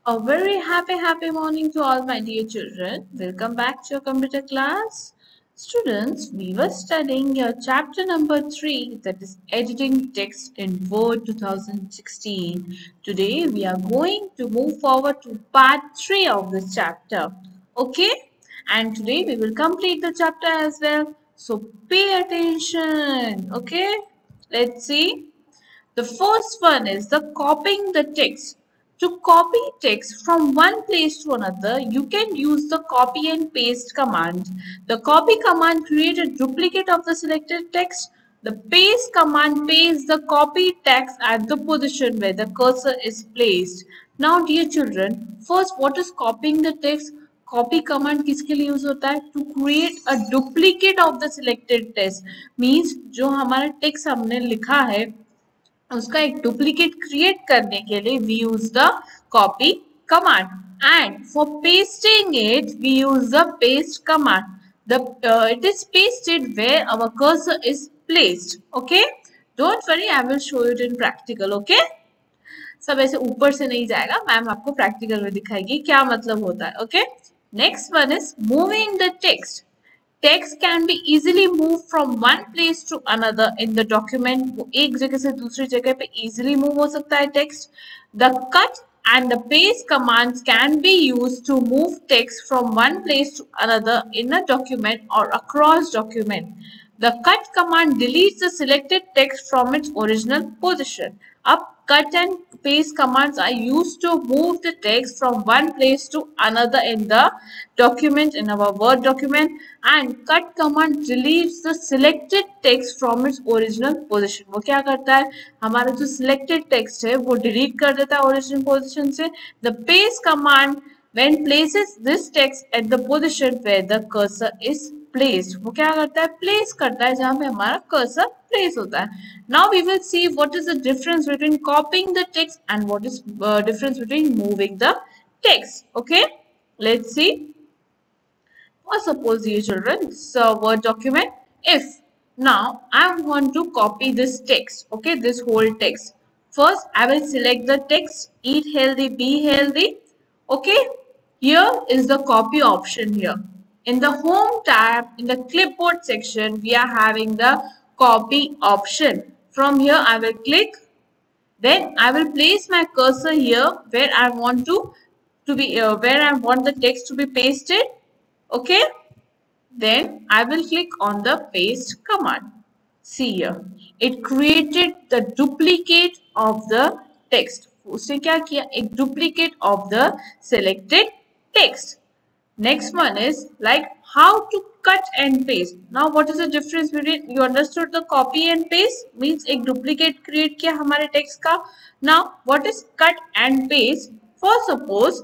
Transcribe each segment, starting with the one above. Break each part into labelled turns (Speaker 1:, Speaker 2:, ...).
Speaker 1: A very happy morning to all my dear children. Welcome back to your computer class. Students, we were studying your chapter number 3, that is editing text in Word 2016. Today we are going to move forward to part 3 of this chapter. Okay? And today we will complete the chapter as well. So pay attention. Okay? Let's see. The first one is the copying the text. To copy text from one place to another, you can use the copy and paste command. The copy command creates a duplicate of the selected text. The paste command pastes the copied text at the position where the cursor is placed. Now, dear children, first, what is copying the text? Copy command किसके लिए use होता है? To create a duplicate of the selected text means जो हमारा text हमने लिखा है उसका एक डुप्लीकेट क्रिएट करने के लिए we use the copy command and for pasting it we use the paste command the it is pasted where our cursor is placed okay don't worry I will show it in practical okay सब ऐसे ऊपर से नहीं जाएगा ma'am आपको practical में दिखाएगी क्या मतलब होता है okay next one is moving the text Text can be easily moved from one place to another in the document. वो एक जगह से दूसरी जगह पे easily move हो सकता है text. The cut and the paste commands can be used to move text from one place to another in a document or across document. The cut command deletes the selected text from its original position. Up cut and paste commands are used to move the text from one place to another in the document in our Word document and cut command deletes the selected text from its original position. वो क्या करता है हमारा जो selected text है वो delete कर देता है original position से. The paste command when places this text at the position where the cursor is placed. वो क्या करता है place करता है जहाँ पे हमारा cursor place होता है. Now we will see what is the difference between copying the text and what is difference between moving the text. Okay, let's see. Or suppose dear children, this is a Word document. If now I want to copy this text, okay, this whole text. First, I will select the text, eat healthy, be healthy. Okay, here is the copy option here. In the home tab, in the clipboard section, we are having the copy option. From here, I will click. Then I will place my cursor here where I want where I want the text to be pasted. Okay. Then I will click on the paste command. See here, it created the duplicate of the text. उसने क्या किया? एक duplicate of the selected text. Next one is like how to cut and paste. Now what is the difference between you understood the copy and paste means एक duplicate create किया हमारे text का. Now what is cut and paste? For suppose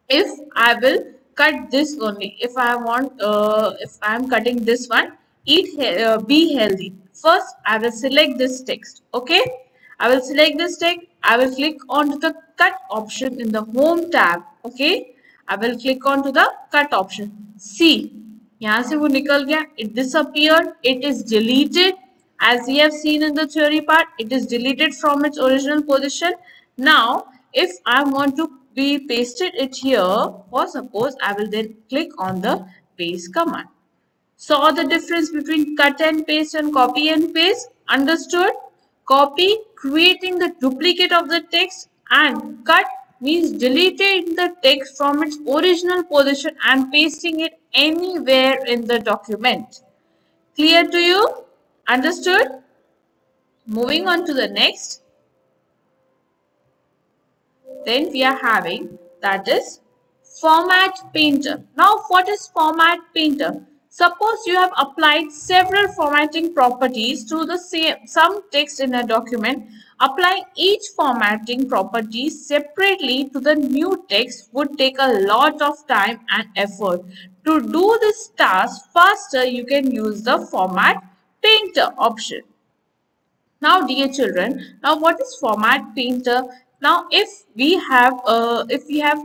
Speaker 1: if I will cut this only, if I want if I am cutting this one, be healthy. First I will select this text. Okay, I will select this text. I will click on to the cut option in the home tab. Okay, I will click on to the cut option. See, यहाँ से वो निकल गया. It disappeared. It is deleted. As we have seen in the theory part, it is deleted from its original position. Now, if I want to be pasted it here, or suppose I will then click on the paste command. Saw the difference between cut and paste and copy and paste? Understood? Copy, creating the duplicate of the text, and cut means deleting the text from its original position and pasting it anywhere in the document. Clear to you? Understood? Moving on to the next. Then we are having that is Format Painter. Now what is Format Painter? Suppose you have applied several formatting properties to the some text in a document. Applying each formatting property separately to the new text would take a lot of time and effort. To do this task faster, you can use the Format Painter option. Now dear children, now what is Format Painter? Now, if we have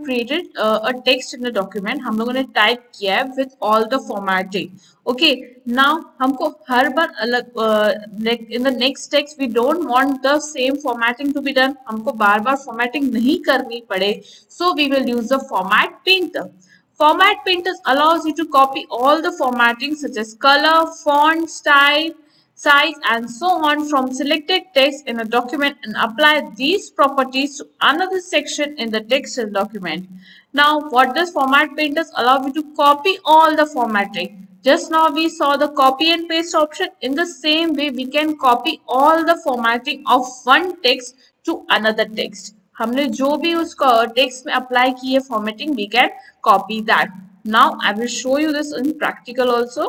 Speaker 1: created a text in the document, हम लोगों ने type किया है with all the formatting. Okay. Now, हमको हर बार अलग in the next text we don't want the same formatting to be done. हमको बार-बार formatting नहीं करनी पड़े. So we will use the format painter. Format painters allows you to copy all the formatting such as color, font, style, size and so on from selected text in a document and apply these properties to another section in the text document. Now, what does format painters allow you to copy all the formatting? Just now we saw the copy and paste option. In the same way, we can copy all the formatting of one text to another text. हमने जो भी उसको text में apply की है formatting we can copy that. Now I will show you this in practical also.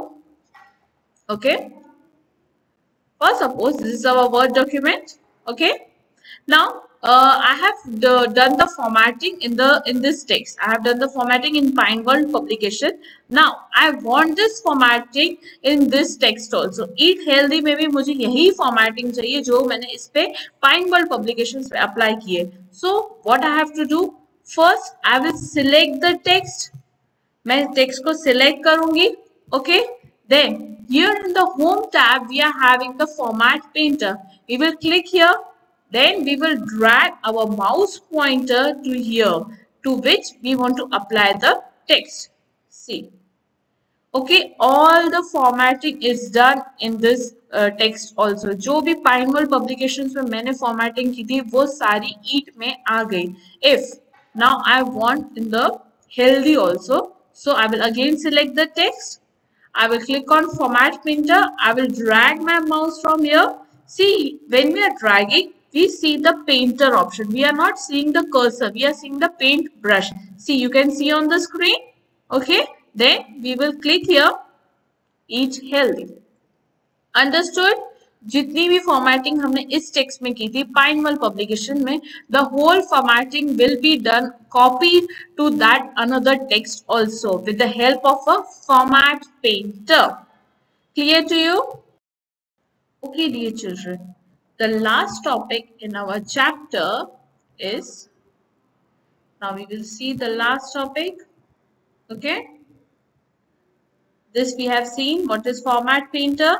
Speaker 1: Okay, or suppose this is our Word document. Okay, now I have done the formatting in this text. I have done the formatting in Pine World publication. Now I want this formatting in this text also. Eat healthy में भी मुझे यही formatting चाहिए जो मैंने इस पे Pine World publications पे apply किए. So what I have to do? First I will select the text. मैं text को select करूंगी. Okay. Then here in the home tab we are having the format painter. We will click here. Then we will drag our mouse pointer to here to which we want to apply the text. See. Okay, all the formatting is done in this text also. जो भी Pine World publications में मैंने formatting की थी वो सारी EAT में आ गई. If now I want in the healthy also, so I will again select the text. I will click on format painter. I will drag my mouse from here. See, when we are dragging, we see the painter option. We are not seeing the cursor. We are seeing the paint brush. See, you can see on the screen. Okay. Then we will click here. Each healthy. Understood? जितनी भी formatting हमने इस text में की थी Pine World publication में, the whole formatting will be done copied to that another text also with the help of a format painter. Clear to you? Okay, dear children, the last topic in our chapter is, now we will see the last topic. Okay, this we have seen what is format painter.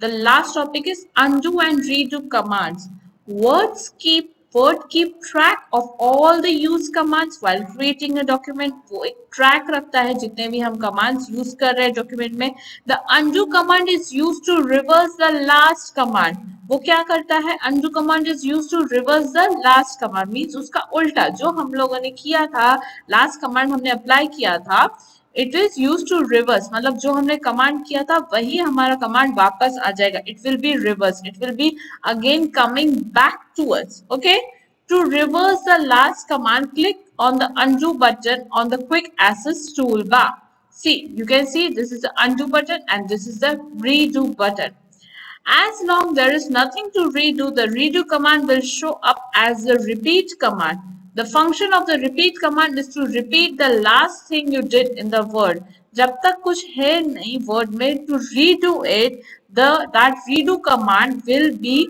Speaker 1: The last topic is undo and redo commands. Word keep track of all the use commands while creating a document. वो एक track रखता है जितने भी हम commands use कर रहे हैं document में. The undo command is used to reverse the last command. वो क्या करता है? Undo command is used to reverse the last command. Means उसका उल्टा जो हम लोगों ने किया था, last command हमने apply किया था, it is use to reverse. मतलब जो हमने कमांड किया था वही हमारा कमांड वापस आ जाएगा. It will be reverse. It will be again coming back to us. Okay, to reverse the last command click on the undo button on the quick access toolbar. See, you can see this is the undo button and this is the redo button. As long there is nothing to redo, the redo command will show up as the repeat command. The function of the repeat command is to repeat the last thing you did in the word. जब तक कुछ है नहीं word में, to redo it, that redo command will be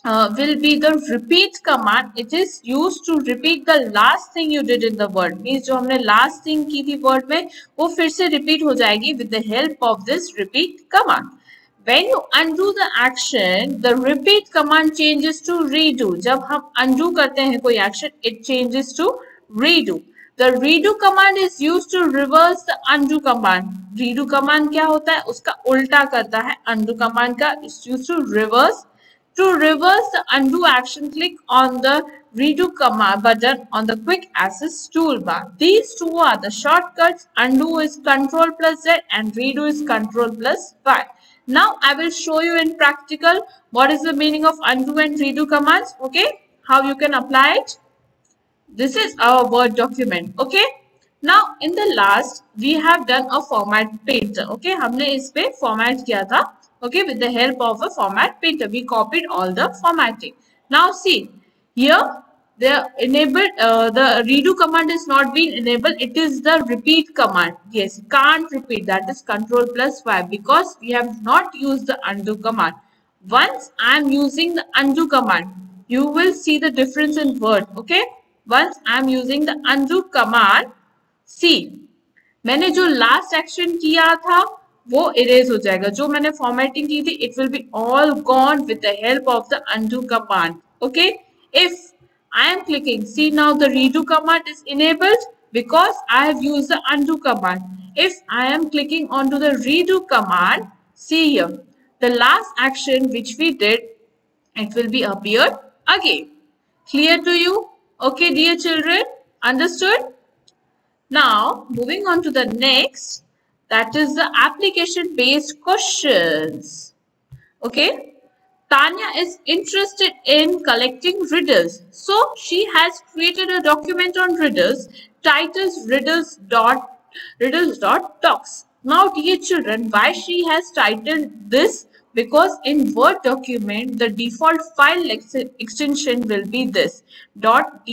Speaker 1: the repeat command. It is used to repeat the last thing you did in the word. Means जो हमने last thing की थी word में वो फिर से repeat हो जाएगी with the help of this repeat command. When you undo the action, the repeat command changes to redo. जब हम undo करते हैं कोई action, it changes to redo. The redo command is used to reverse the undo command. Redo command क्या होता है? उसका उल्टा करता है undo command का. It's used to reverse. To reverse the undo action, click on the redo command button on the quick access toolbar. These two are the shortcuts. Undo is Ctrl plus Z and redo is Ctrl plus Y. Now I will show you in practical what is the meaning of undo and redo commands. Okay, how you can apply it. This is our Word document. Okay, now in the last we have done a format painter. Okay, हमने इस पे format किया था. Okay, with the help of a format painter, we copied all the formatting. Now see, here the redo command is not being enabled. It is the repeat command. Yes, can't repeat. That is Ctrl plus Y because we have not used the undo command. Once I am using the undo command, you will see the difference in word. Okay, once I am using the undo command, see, मैंने जो last action किया था वो erase हो जाएगा. जो मैंने formatting की थी it will be all gone with the help of the undo command. Okay, if I am clicking, see now the redo command is enabled because I have used the undo command. If I am clicking onto the redo command, see here, the last action which we did, it will be appeared again. Clear to you? Okay, dear children, understood? Now, moving on to the next, that is the application-based questions. Okay, Tanya is interested in collecting riddles. So, she has created a document on riddles titled riddles.docs. Now, dear children, why she has titled this? Because in Word document, the default file extension will be this .docx.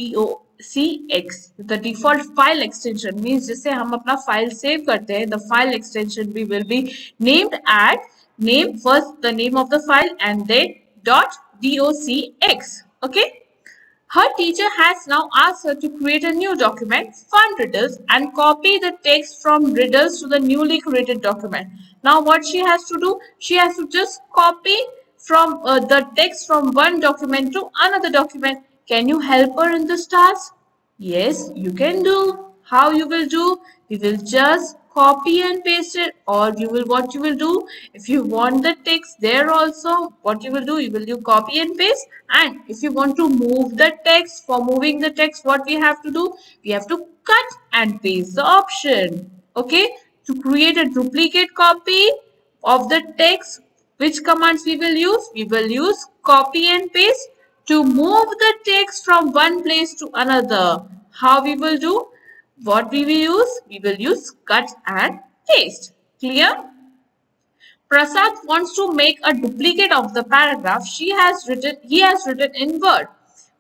Speaker 1: The default file extension means जिससे हम अपना file save करते हैं, the file extension we will be named at name, first the name of the file and then .docx. Okay. Her teacher has now asked her to create a new document, Fun Riddles, and copy the text from riddles to the newly created document. Now what she has to do? She has to just copy from the text from one document to another document. Can you help her in this task? Yes, you can do. How you will do? You will just copy and paste it, or what you will do, if you want the text there also, what you will do, you will do copy and paste. And if you want to move the text, for moving the text, what we have to do, we have to cut and paste the option. Okay, to create a duplicate copy of the text, which commands we will use? We will use copy and paste. To move the text from one place to another, how we will do? What we will use? We will use cut and paste. Clear? Prasad wants to make a duplicate of the paragraph he has written in Word.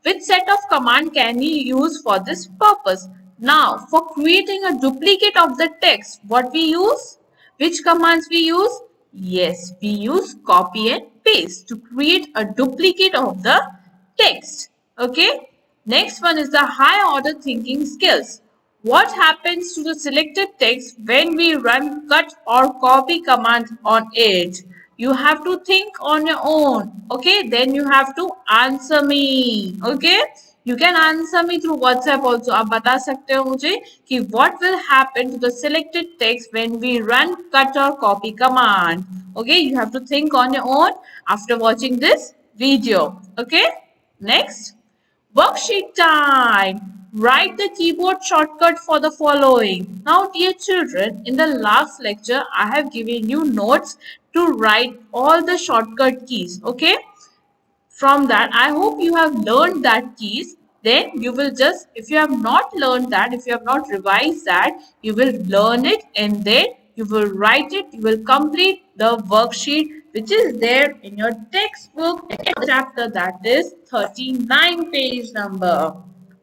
Speaker 1: Which set of command can he use for this purpose? Now, for creating a duplicate of the text, what we use? Which commands we use? Yes, we use copy and paste to create a duplicate of the text. Okay. Next one is the high order thinking skills. What happens to the selected text when we run cut or copy command on it? You have to think on your own. Okay, then you have to answer me. Okay, you can answer me through WhatsApp also. आप बता सकते हो मुझे कि what will happen to the selected text when we run cut or copy command. Okay, you have to think on your own after watching this video. Okay, next. Worksheet time. Write the keyboard shortcut for the following. Now, dear children, in the last lecture, I have given you notes to write all the shortcut keys. Okay. From that, I hope you have learned that keys. Then you will just, if you have not learned that, if you have not revised that, you will learn it and then you will write it. You will complete the worksheet which is there in your textbook chapter, that is 39 page number.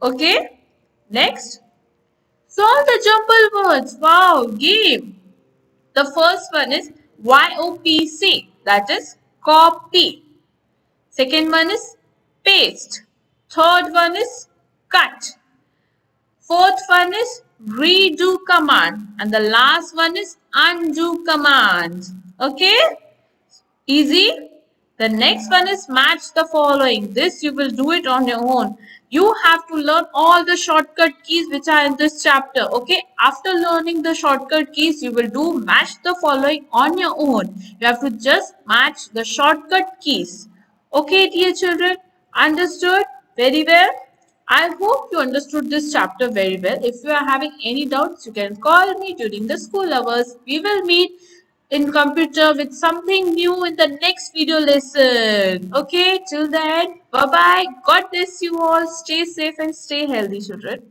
Speaker 1: Okay, next, solve the jumble words. Wow, game. The first one is YOPC, that is copy. Second one is paste. Third one is cut. Fourth one is redo command. And the last one is undo command. Okay? Easy. The next one is match the following. This you will do it on your own. You have to learn all the shortcut keys which are in this chapter. Okay. After learning the shortcut keys, you will do match the following on your own. You have to just match the shortcut keys. Okay, dear children. Understood? Very well. I hope you understood this chapter very well. If you are having any doubts, you can call me during the school hours. We will meet in computer with something new in the next video lesson. Okay, till then, bye-bye. God bless you all. Stay safe and stay healthy, children.